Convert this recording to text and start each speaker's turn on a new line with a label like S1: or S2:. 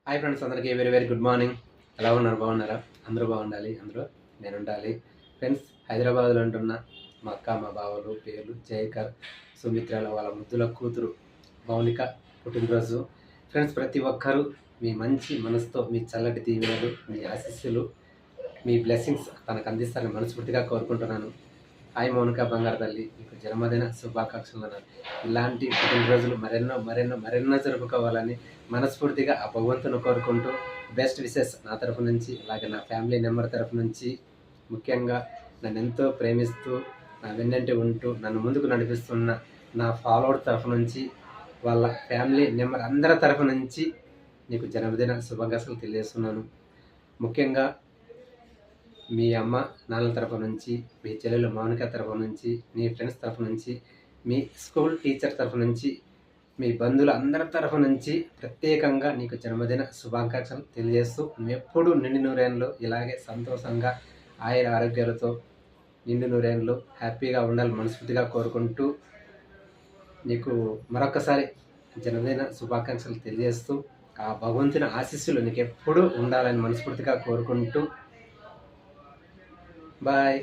S1: Hi friends, అందరికీ very very good morning. ఎలా ఉన్నారు? బాగున్నారా? అందరూ బాగుండాలి, అందరూ నేను ఉండాలి. ఫ్రెండ్స్, హైదరాబాద్లో ఉంటున్న మా అక్క, మా బావలు పేర్లు జయకర్, సుమిత్రల వాళ్ళ ముద్దుల కూతురు మౌనిక పుట్టినరోజు. ఫ్రెండ్స్, ప్రతి ఒక్కరూ మీ మంచి మనసుతో మీ చల్లటి దీవెనలు, మీ ఆశీస్సులు, మీ బ్లెస్సింగ్స్ తనకు అందిస్తారని మనస్ఫూర్తిగా కోరుకుంటున్నాను. హాయ్ మౌనిక బంగారు తల్లి, మీకు జన్మదిన శుభాకాంక్షలు. ఇలాంటి పుట్టినరోజులు మరెన్నో మరెన్నో మరెన్నో జరుపుకోవాలని మనస్ఫూర్తిగా ఆ భగవంతుని కోరుకుంటూ బెస్ట్ విషెస్ నా తరఫు నుంచి, అలాగే నా ఫ్యామిలీ మెంబర్ తరఫు నుంచి, ముఖ్యంగా నన్ను ఎంతో ప్రేమిస్తూ నా వెన్నంటి ఉంటూ నన్ను ముందుకు నడిపిస్తున్న నా ఫాలోవర్ తరఫు నుంచి, వాళ్ళ ఫ్యామిలీ మెంబర్ అందరి తరఫు నుంచి నీకు జన్మదిన శుభాకాంక్షలు తెలియజేస్తున్నాను. ముఖ్యంగా మీ అమ్మ నాన్నల తరఫు నుంచి, మీ చెల్లెలు మౌనిక తరఫు నుంచి, మీ ఫ్రెండ్స్ తరఫు నుంచి, మీ స్కూల్ టీచర్ తరఫు నుంచి, మీ బంధువులు అందరి తరఫు నుంచి ప్రత్యేకంగా నీకు జన్మదిన శుభాకాంక్షలు తెలియజేస్తూ, నువ్వెప్పుడు నిండు నూరేళ్ళు ఇలాగే సంతోషంగా ఆయుర ఆరోగ్యాలతో నిండు నూరేళ్ళు హ్యాపీగా ఉండాలని మనస్ఫూర్తిగా కోరుకుంటూ నీకు మరొకసారి జన్మదిన శుభాకాంక్షలు తెలియజేస్తూ, ఆ భగవంతుని ఆశీస్సులు నీకు ఎప్పుడూ ఉండాలని మనస్ఫూర్తిగా కోరుకుంటూ, బాయ్.